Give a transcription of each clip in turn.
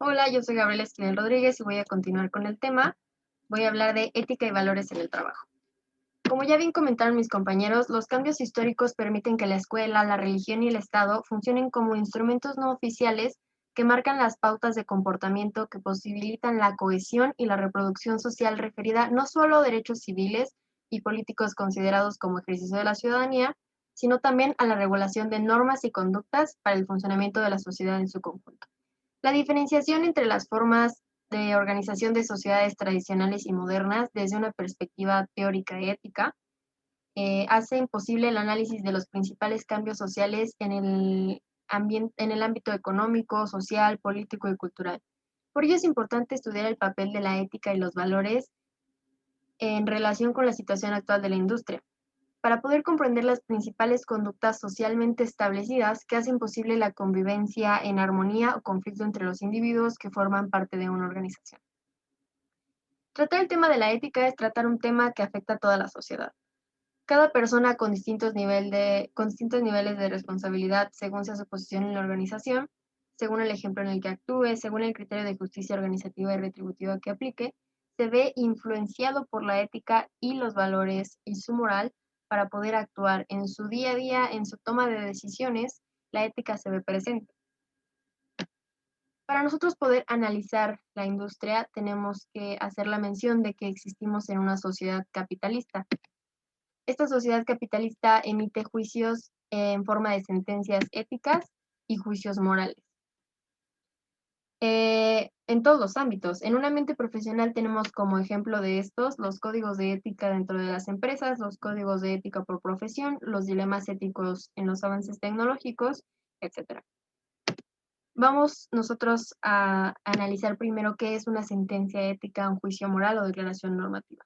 Hola, yo soy Gabriela Esquivel Rodríguez y voy a continuar con el tema. Voy a hablar de ética y valores en el trabajo. Como ya bien comentaron mis compañeros, los cambios históricos permiten que la escuela, la religión y el Estado funcionen como instrumentos no oficiales que marcan las pautas de comportamiento que posibilitan la cohesión y la reproducción social referida no solo a derechos civiles y políticos considerados como ejercicio de la ciudadanía, sino también a la regulación de normas y conductas para el funcionamiento de la sociedad en su conjunto. La diferenciación entre las formas de organización de sociedades tradicionales y modernas desde una perspectiva teórica y ética hace imposible el análisis de los principales cambios sociales en el ámbito económico, social, político y cultural. Por ello es importante estudiar el papel de la ética y los valores en relación con la situación actual de la industria, para poder comprender las principales conductas socialmente establecidas que hacen posible la convivencia en armonía o conflicto entre los individuos que forman parte de una organización. Tratar el tema de la ética es tratar un tema que afecta a toda la sociedad. Cada persona con distintos niveles de responsabilidad según sea su posición en la organización, según el ejemplo en el que actúe, según el criterio de justicia organizativa y retributiva que aplique, se ve influenciado por la ética y los valores y su moral para poder actuar en su día a día, en su toma de decisiones, la ética se ve presente. Para nosotros poder analizar la industria, tenemos que hacer la mención de que existimos en una sociedad capitalista. Esta sociedad capitalista emite juicios en forma de sentencias éticas y juicios morales. En todos los ámbitos. En un ambiente profesional tenemos como ejemplo de estos los códigos de ética dentro de las empresas, los códigos de ética por profesión, los dilemas éticos en los avances tecnológicos, etc. Vamos nosotros a analizar primero qué es una sentencia ética, un juicio moral o declaración normativa.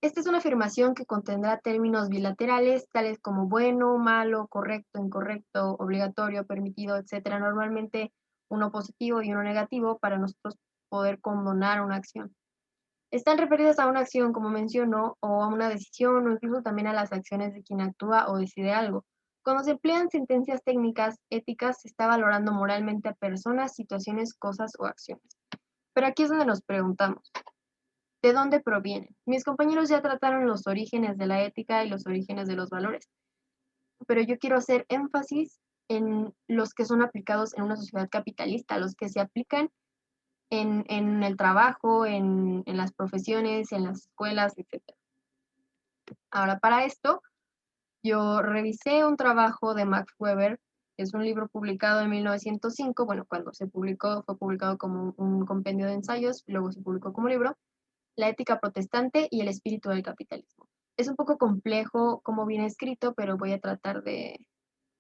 Esta es una afirmación que contendrá términos bilaterales, tales como bueno, malo, correcto, incorrecto, obligatorio, permitido, etc. Normalmente uno positivo y uno negativo para nosotros poder condonar una acción. Están referidas a una acción, como menciono, o a una decisión, o incluso también a las acciones de quien actúa o decide algo. Cuando se emplean sentencias técnicas éticas, se está valorando moralmente a personas, situaciones, cosas o acciones. Pero aquí es donde nos preguntamos, ¿de dónde provienen? Mis compañeros ya trataron los orígenes de la ética y los orígenes de los valores, pero yo quiero hacer énfasis en los que son aplicados en una sociedad capitalista, los que se aplican en el trabajo, en las profesiones, en las escuelas, etc. Ahora, para esto, yo revisé un trabajo de Max Weber, que es un libro publicado en 1905, bueno, cuando se publicó, fue publicado como un compendio de ensayos, luego se publicó como libro, La ética protestante y el espíritu del capitalismo. Es un poco complejo como viene escrito, pero voy a tratar de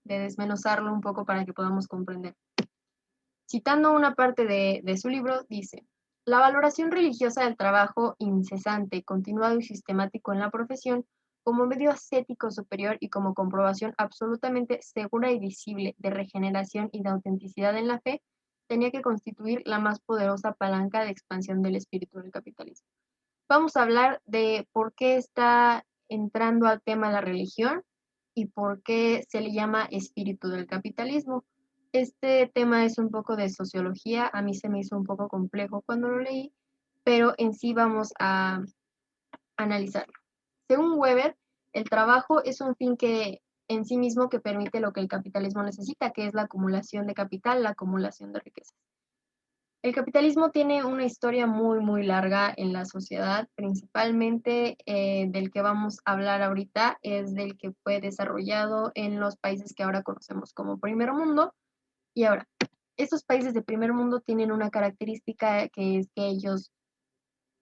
desmenuzarlo un poco para que podamos comprender. Citando una parte de su libro, dice, la valoración religiosa del trabajo incesante, continuado y sistemático en la profesión, como medio ascético superior y como comprobación absolutamente segura y visible de regeneración y de autenticidad en la fe, tenía que constituir la más poderosa palanca de expansión del espíritu del capitalismo. Vamos a hablar de por qué está entrando al tema la religión y por qué se le llama espíritu del capitalismo. Este tema es un poco de sociología, a mí se me hizo un poco complejo cuando lo leí, pero en sí vamos a analizarlo. Según Weber, el trabajo es un fin que en sí mismo que permite lo que el capitalismo necesita, que es la acumulación de capital, la acumulación de riquezas. El capitalismo tiene una historia muy, muy larga en la sociedad, principalmente del que vamos a hablar ahorita, es del que fue desarrollado en los países que ahora conocemos como primer mundo. Y ahora, estos países de primer mundo tienen una característica que es que ellos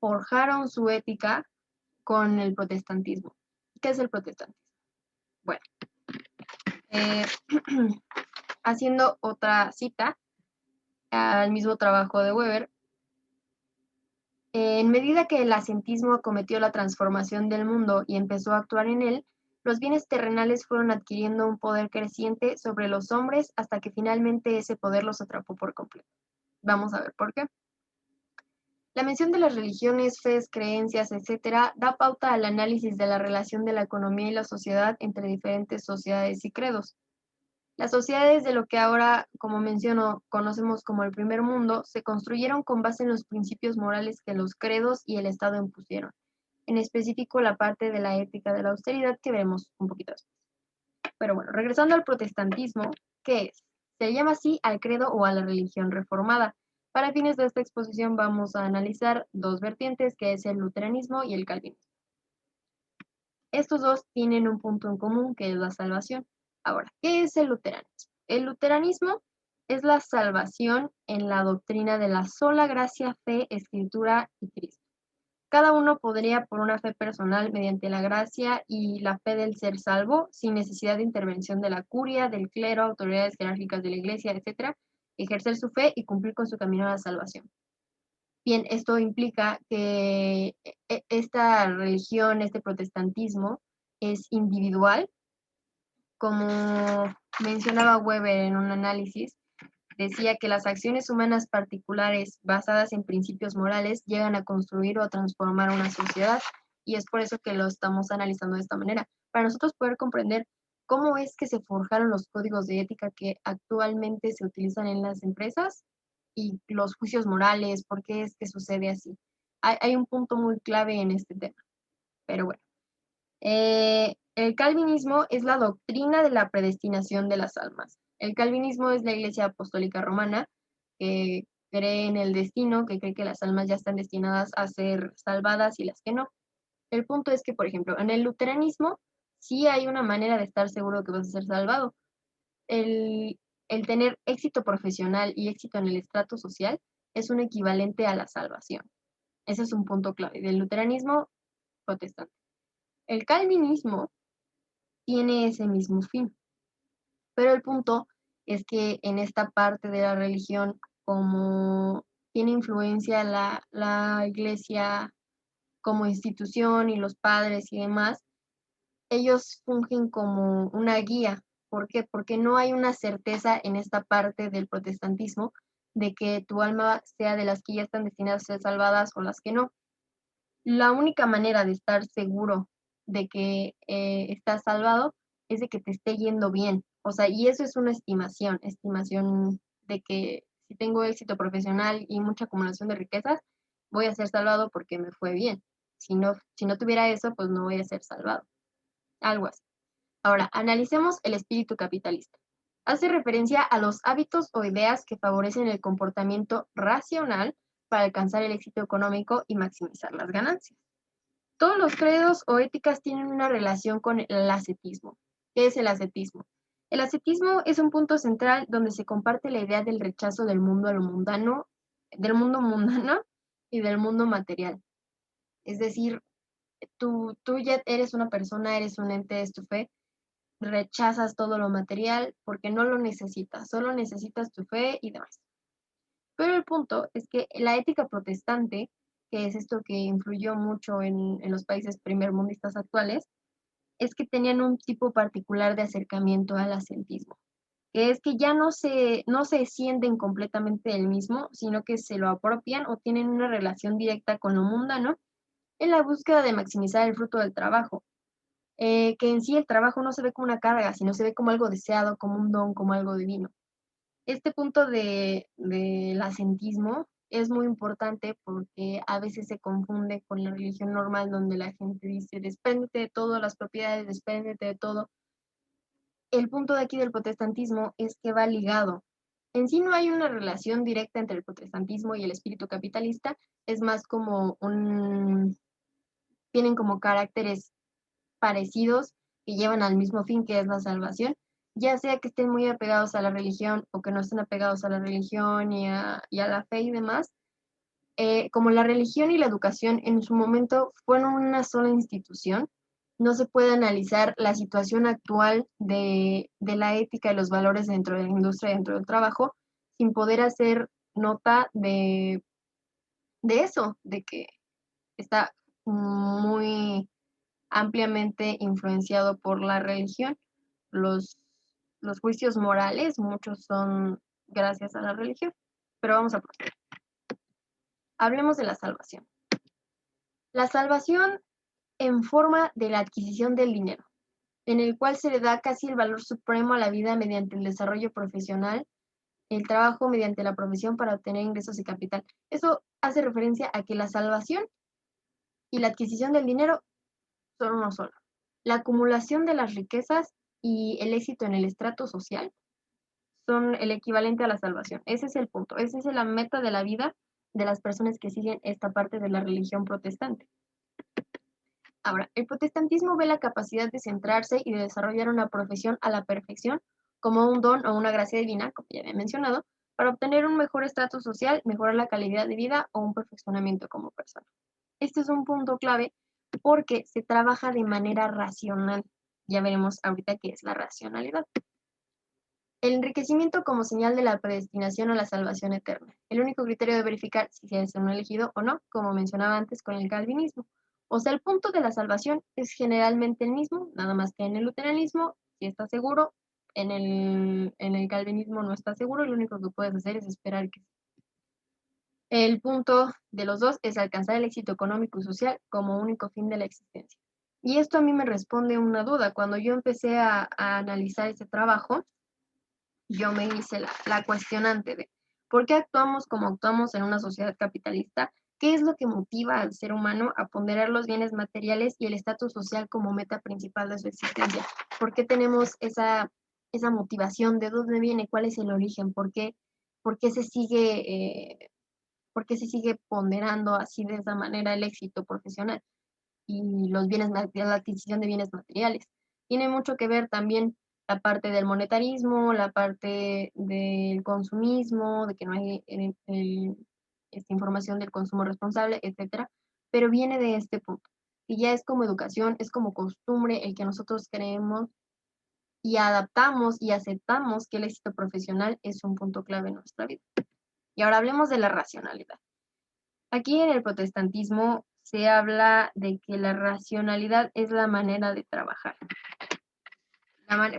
forjaron su ética con el protestantismo. ¿Qué es el protestantismo? Bueno, eh, haciendo otra cita al mismo trabajo de Weber, en medida que el ascetismo acometió la transformación del mundo y empezó a actuar en él, los bienes terrenales fueron adquiriendo un poder creciente sobre los hombres hasta que finalmente ese poder los atrapó por completo. Vamos a ver por qué. La mención de las religiones, fes, creencias, etc., da pauta al análisis de la relación de la economía y la sociedad entre diferentes sociedades y credos. Las sociedades de lo que ahora, como menciono, conocemos como el primer mundo, se construyeron con base en los principios morales que los credos y el Estado impusieron, en específico la parte de la ética de la austeridad que veremos un poquito después. Pero bueno, regresando al protestantismo, ¿qué es? Se llama así al credo o a la religión reformada. Para fines de esta exposición vamos a analizar dos vertientes, que es el luteranismo y el calvinismo. Estos dos tienen un punto en común, que es la salvación. Ahora, ¿qué es el luteranismo? El luteranismo es la salvación en la doctrina de la sola gracia, fe, escritura y Cristo. Cada uno podría, por una fe personal, mediante la gracia y la fe del ser salvo, sin necesidad de intervención de la curia, del clero, autoridades jerárquicas de la iglesia, etc., ejercer su fe y cumplir con su camino a la salvación. Bien, esto implica que esta religión, este protestantismo, es individual, como mencionaba Weber en un análisis, decía que las acciones humanas particulares basadas en principios morales llegan a construir o a transformar una sociedad, y es por eso que lo estamos analizando de esta manera, para nosotros poder comprender cómo es que se forjaron los códigos de ética que actualmente se utilizan en las empresas y los juicios morales, por qué es que sucede así. Hay un punto muy clave en este tema, pero bueno. El calvinismo es la doctrina de la predestinación de las almas. El calvinismo es la Iglesia Apostólica Romana, que cree en el destino, que cree que las almas ya están destinadas a ser salvadas y las que no. El punto es que, por ejemplo, en el luteranismo sí hay una manera de estar seguro que vas a ser salvado. El, el tener éxito profesional y éxito en el estrato social es un equivalente a la salvación. Ese es un punto clave del luteranismo protestante. El calvinismo tiene ese mismo fin. Pero el punto es que en esta parte de la religión, como tiene influencia la iglesia como institución y los padres y demás, ellos fungen como una guía. ¿Por qué? Porque no hay una certeza en esta parte del protestantismo de que tu alma sea de las que ya están destinadas a ser salvadas o las que no. La única manera de estar seguro de que estás salvado es de que te esté yendo bien. O sea, y eso es una estimación de que si tengo éxito profesional y mucha acumulación de riquezas, voy a ser salvado porque me fue bien. Si no tuviera eso, pues no voy a ser salvado. Algo así. Ahora, analicemos el espíritu capitalista. Hace referencia a los hábitos o ideas que favorecen el comportamiento racional para alcanzar el éxito económico y maximizar las ganancias. Todos los credos o éticas tienen una relación con el ascetismo. ¿Qué es el ascetismo? El ascetismo es un punto central donde se comparte la idea del rechazo del mundo a lo mundano, del mundo mundano y del mundo material. Es decir, tú ya eres una persona, eres un ente, es tu fe, rechazas todo lo material porque no lo necesitas, solo necesitas tu fe y demás. Pero el punto es que la ética protestante, que es esto que influyó mucho en los países primermundistas actuales, es que tenían un tipo particular de acercamiento al ascetismo, que es que ya no se sienten completamente del mismo, sino que se lo apropian o tienen una relación directa con lo mundano en la búsqueda de maximizar el fruto del trabajo, que en sí el trabajo no se ve como una carga, sino se ve como algo deseado, como un don, como algo divino. Este punto del ascetismo es muy importante porque a veces se confunde con la religión normal donde la gente dice, despréndete de todo, las propiedades, despréndete de todo. El punto de aquí del protestantismo es que va ligado. En sí no hay una relación directa entre el protestantismo y el espíritu capitalista, es más como tienen como caracteres parecidos que llevan al mismo fin, que es la salvación, ya sea que estén muy apegados a la religión o que no estén apegados a la religión y a la fe y demás. Como la religión y la educación en su momento fueron una sola institución, no se puede analizar la situación actual de la ética y los valores dentro de la industria, dentro del trabajo, sin poder hacer nota de eso, de que está muy ampliamente influenciado por la religión. Los, los juicios morales, muchos son gracias a la religión. Pero vamos a proseguir. Hablemos de la salvación. La salvación en forma de la adquisición del dinero. en el cual se le da casi el valor supremo a la vida mediante el desarrollo profesional, el trabajo mediante la profesión para obtener ingresos y capital. Eso hace referencia a que la salvación y la adquisición del dinero son uno solo. La acumulación de las riquezas y el éxito en el estrato social son el equivalente a la salvación. Ese es el punto, esa es la meta de la vida de las personas que siguen esta parte de la religión protestante. Ahora, el protestantismo ve la capacidad de centrarse y de desarrollar una profesión a la perfección como un don o una gracia divina, como ya había mencionado, para obtener un mejor estrato social, mejorar la calidad de vida o un perfeccionamiento como persona. Este es un punto clave porque se trabaja de manera racional. Ya veremos ahorita qué es la racionalidad. El enriquecimiento como señal de la predestinación a la salvación eterna. El único criterio de verificar si se es un elegido o no, como mencionaba antes con el calvinismo. O sea, el punto de la salvación es generalmente el mismo, nada más que en el luteranismo, si está seguro, en el calvinismo no está seguro, y lo único que puedes hacer es esperar que. El punto de los dos es alcanzar el éxito económico y social como único fin de la existencia. Y esto a mí me responde una duda. Cuando yo empecé a analizar este trabajo, yo me hice la cuestionante de por qué actuamos como actuamos en una sociedad capitalista, qué es lo que motiva al ser humano a ponderar los bienes materiales y el estatus social como meta principal de su existencia. ¿Por qué tenemos esa motivación? ¿De dónde viene? ¿Cuál es el origen? ¿Por qué se sigue, por qué se sigue ponderando así de esa manera el éxito profesional y los bienes materiales, la adquisición de bienes materiales? Tiene mucho que ver también la parte del monetarismo, la parte del consumismo, de que no hay esta información del consumo responsable, etcétera, pero viene de este punto. Y ya es como educación, es como costumbre el que nosotros creemos y adaptamos y aceptamos que el éxito profesional es un punto clave en nuestra vida. Y ahora hablemos de la racionalidad. Aquí en el protestantismo se habla de que la racionalidad es la manera de trabajar.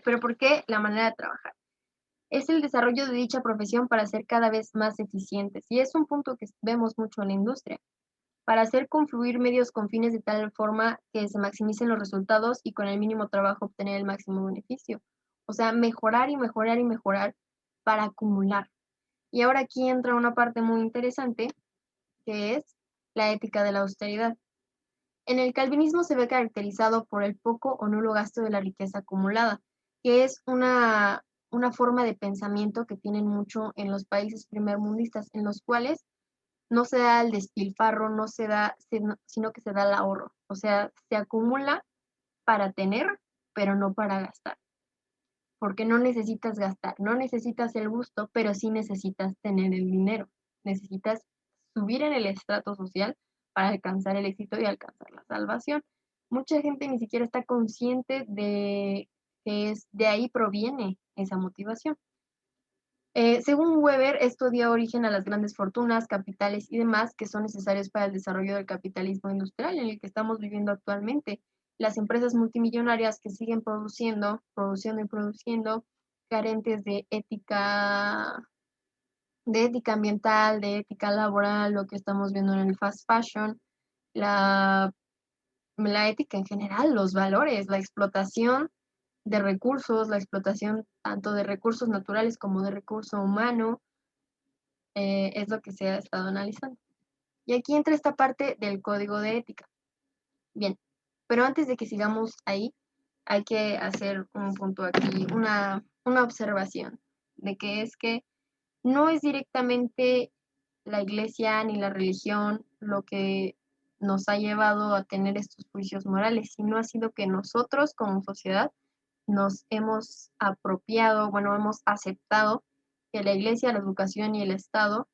¿Pero por qué la manera de trabajar? Es el desarrollo de dicha profesión para ser cada vez más eficientes, y es un punto que vemos mucho en la industria, para hacer confluir medios con fines de tal forma que se maximicen los resultados y con el mínimo trabajo obtener el máximo beneficio. O sea, mejorar y mejorar y mejorar para acumular. Y ahora aquí entra una parte muy interesante, que es la ética de la austeridad. En el calvinismo se ve caracterizado por el poco o nulo gasto de la riqueza acumulada, que es una forma de pensamiento que tienen mucho en los países primermundistas, en los cuales no se da el despilfarro, no se da, sino que se da el ahorro. O sea, se acumula para tener, pero no para gastar. Porque no necesitas gastar, no necesitas el gusto, pero sí necesitas tener el dinero. Necesitas subir en el estrato social para alcanzar el éxito y alcanzar la salvación. Mucha gente ni siquiera está consciente de que de ahí proviene esa motivación. Según Weber, esto dio origen a las grandes fortunas, capitales y demás que son necesarios para el desarrollo del capitalismo industrial en el que estamos viviendo actualmente. Las empresas multimillonarias que siguen produciendo y produciendo, carentes de ética ambiental, de ética laboral, lo que estamos viendo en el fast fashion, la, la ética en general, los valores, la explotación de recursos, la explotación tanto de recursos naturales como de recurso humano, es lo que se ha estado analizando. Y aquí entra esta parte del código de ética. Bien, pero antes de que sigamos ahí, hay que hacer un punto aquí, una observación, de que es que no es directamente la iglesia ni la religión lo que nos ha llevado a tener estos juicios morales, sino ha sido que nosotros como sociedad nos hemos apropiado, bueno, hemos aceptado que la iglesia, la educación y el Estado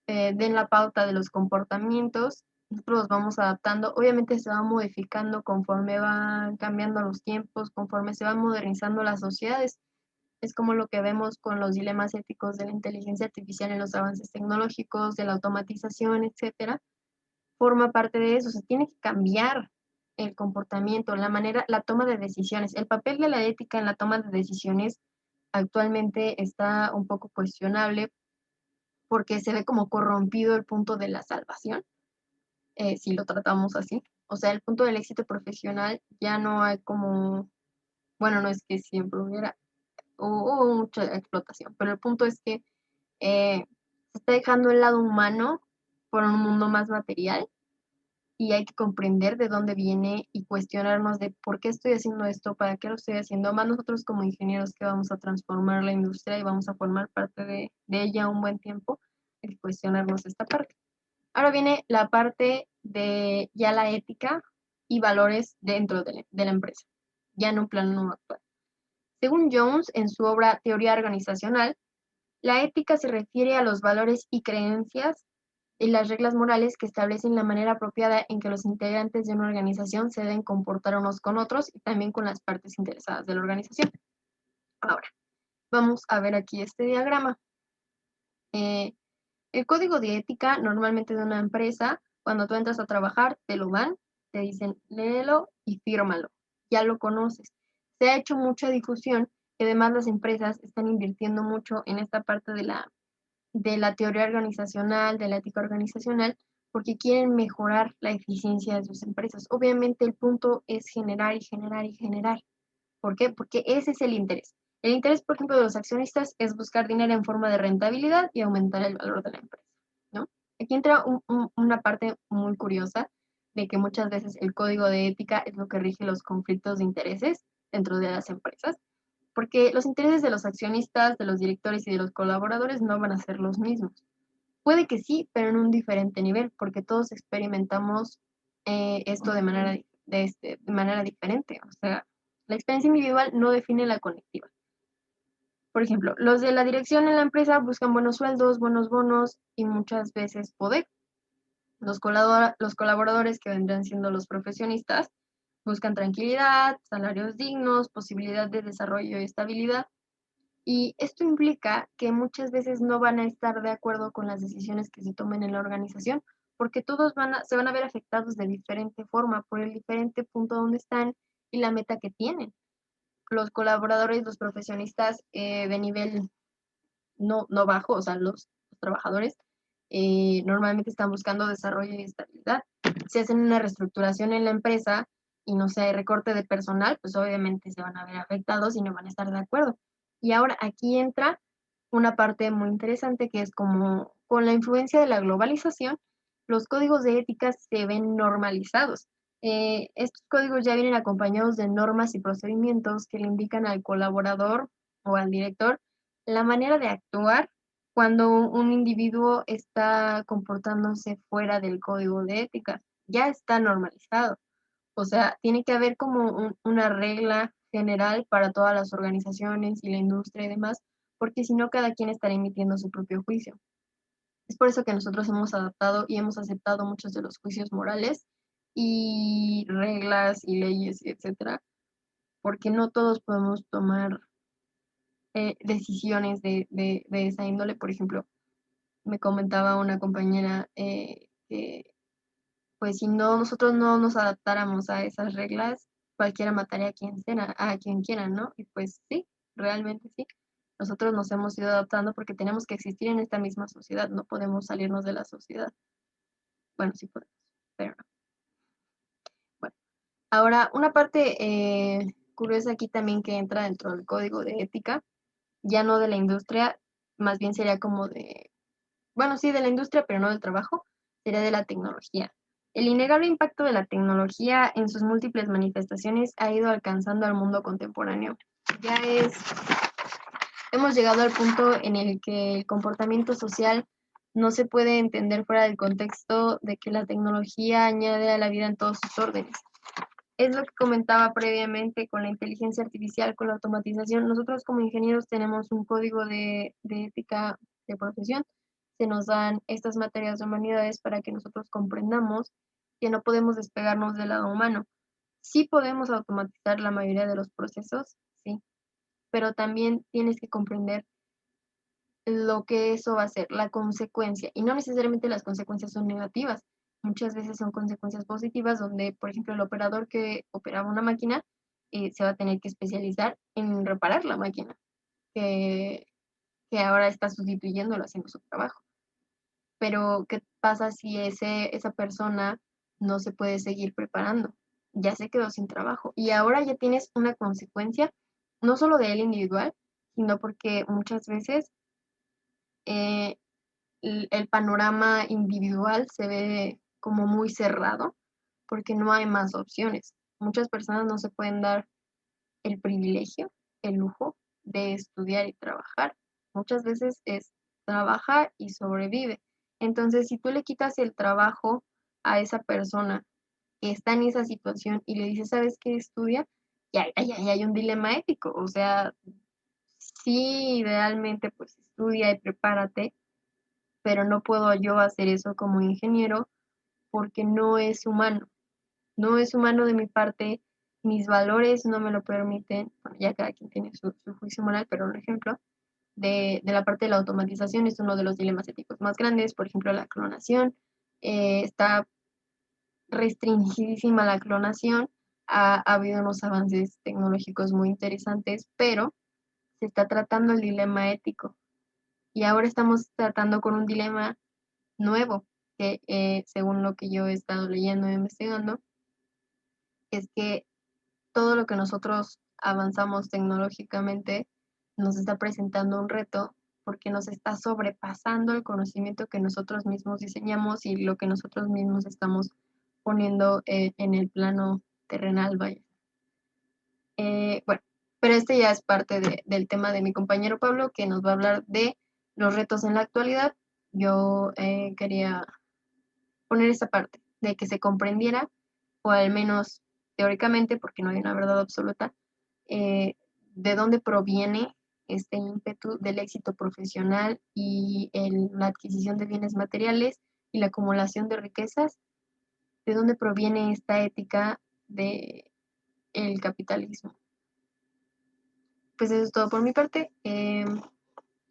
den la pauta de los comportamientos, nosotros los vamos adaptando, obviamente se va modificando conforme van cambiando los tiempos, conforme se van modernizando las sociedades. Es como lo que vemos con los dilemas éticos de la inteligencia artificial en los avances tecnológicos, de la automatización, etcétera. Forma parte de eso, se tiene que cambiar el comportamiento, la manera, la toma de decisiones. El papel de la ética en la toma de decisiones actualmente está un poco cuestionable porque se ve como corrompido el punto de la salvación, si lo tratamos así. O sea, el punto del éxito profesional ya no hay como Bueno, no es que siempre hubo mucha explotación, pero el punto es que se está dejando el lado humano por un mundo más material y hay que comprender de dónde viene y cuestionarnos de por qué estoy haciendo esto, para qué lo estoy haciendo, más nosotros como ingenieros que vamos a transformar la industria y vamos a formar parte de ella un buen tiempo, hay que cuestionarnos esta parte. Ahora viene la parte de ya la ética y valores dentro de la empresa, ya en un plano actual. Según Jones, en su obra Teoría Organizacional, la ética se refiere a los valores y creencias y las reglas morales que establecen la manera apropiada en que los integrantes de una organización se deben comportar unos con otros y también con las partes interesadas de la organización. Ahora, vamos a ver aquí este diagrama. El código de ética normalmente de una empresa, cuando tú entras a trabajar, te lo dan, te dicen léelo y fírmalo. Ya lo conoces. Se ha hecho mucha difusión y además las empresas están invirtiendo mucho en esta parte de la teoría organizacional, de la ética organizacional, porque quieren mejorar la eficiencia de sus empresas. Obviamente el punto es generar y generar y generar. ¿Por qué? Porque ese es el interés. El interés, por ejemplo, de los accionistas es buscar dinero en forma de rentabilidad y aumentar el valor de la empresa, ¿no? Aquí entra una parte muy curiosa de que muchas veces el código de ética es lo que rige los conflictos de intereses dentro de las empresas, porque los intereses de los accionistas, de los directores y de los colaboradores no van a ser los mismos. Puede que sí, pero en un diferente nivel, porque todos experimentamos esto de manera diferente. O sea, la experiencia individual no define la colectiva. Por ejemplo, los de la dirección en la empresa buscan buenos sueldos, buenos bonos y muchas veces poder. Los colaboradores, que vendrán siendo los profesionistas, buscan tranquilidad, salarios dignos, posibilidad de desarrollo y estabilidad. Y esto implica que muchas veces no van a estar de acuerdo con las decisiones que se tomen en la organización, porque todos se van a ver afectados de diferente forma por el diferente punto donde están y la meta que tienen. Los colaboradores, los profesionistas de nivel no bajo, o sea, los trabajadores, normalmente están buscando desarrollo y estabilidad. Si hacen una reestructuración en la empresa y no sé, hay recorte de personal, pues obviamente se van a ver afectados y no van a estar de acuerdo. Y ahora aquí entra una parte muy interesante que es como con la influencia de la globalización, los códigos de ética se ven normalizados. Estos códigos ya vienen acompañados de normas y procedimientos que le indican al colaborador o al director la manera de actuar cuando un individuo está comportándose fuera del código de ética. Ya está normalizado. O sea, tiene que haber como una regla general para todas las organizaciones y la industria y demás, porque si no, cada quien estará emitiendo su propio juicio. Es por eso que nosotros hemos adaptado y hemos aceptado muchos de los juicios morales y reglas y leyes, etcétera, porque no todos podemos tomar decisiones de esa índole. Por ejemplo, me comentaba una compañera que pues si no nosotros no nos adaptáramos a esas reglas, cualquiera mataría a quien quiera, ¿no? Y pues sí, realmente sí. Nosotros nos hemos ido adaptando porque tenemos que existir en esta misma sociedad, no podemos salirnos de la sociedad. Bueno, sí podemos, pero no. Bueno, ahora una parte curiosa aquí también que entra dentro del código de ética, ya no de la industria, más bien sería como bueno, sí, de la industria, pero no del trabajo, sería de la tecnología. El innegable impacto de la tecnología en sus múltiples manifestaciones ha ido alcanzando al mundo contemporáneo. Ya hemos llegado al punto en el que el comportamiento social no se puede entender fuera del contexto de que la tecnología añade a la vida en todos sus órdenes. Es lo que comentaba previamente con la inteligencia artificial, con la automatización. Nosotros como ingenieros tenemos un código de ética de profesión. Se nos dan estas materias de humanidades para que nosotros comprendamos que no podemos despegarnos del lado humano. Sí podemos automatizar la mayoría de los procesos, sí, pero también tienes que comprender lo que eso va a ser, la consecuencia. Y no necesariamente las consecuencias son negativas. Muchas veces son consecuencias positivas donde, por ejemplo, el operador que operaba una máquina se va a tener que especializar en reparar la máquina, que, que ahora está sustituyéndolo haciendo su trabajo. Pero, ¿qué pasa si esa persona no se puede seguir preparando? ya se quedó sin trabajo. Y ahora ya tienes una consecuencia, no solo de él individual, sino porque muchas veces eh, el panorama individual se ve como muy cerrado porque no hay más opciones. Muchas personas no se pueden dar el privilegio, el lujo de estudiar y trabajar. Muchas veces es trabaja y sobrevive. Entonces, si tú le quitas el trabajo a esa persona que está en esa situación y le dices, ¿sabes qué? Estudia, ya hay un dilema ético. O sea, sí, idealmente, pues estudia y prepárate, pero no puedo yo hacer eso como ingeniero porque no es humano. No es humano de mi parte, mis valores no me lo permiten, bueno, ya cada quien tiene su juicio moral, pero un ejemplo de la parte de la automatización es uno de los dilemas éticos más grandes, por ejemplo, la clonación, está restringidísima la clonación, ha habido unos avances tecnológicos muy interesantes, pero se está tratando el dilema ético y ahora estamos tratando con un dilema nuevo que, según lo que yo he estado leyendo e investigando, es que todo lo que nosotros avanzamos tecnológicamente nos está presentando un reto porque nos está sobrepasando el conocimiento que nosotros mismos diseñamos y lo que nosotros mismos estamos poniendo en el plano terrenal, vaya. Bueno, pero este ya es parte del tema de mi compañero Pablo, que nos va a hablar de los retos en la actualidad. Yo quería poner esa parte de que se comprendiera, o al menos teóricamente, porque no hay una verdad absoluta, eh, de dónde proviene este ímpetu del éxito profesional y la adquisición de bienes materiales y la acumulación de riquezas, de dónde proviene esta ética del capitalismo. Pues eso es todo por mi parte.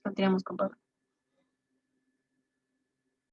Continuamos con Pablo.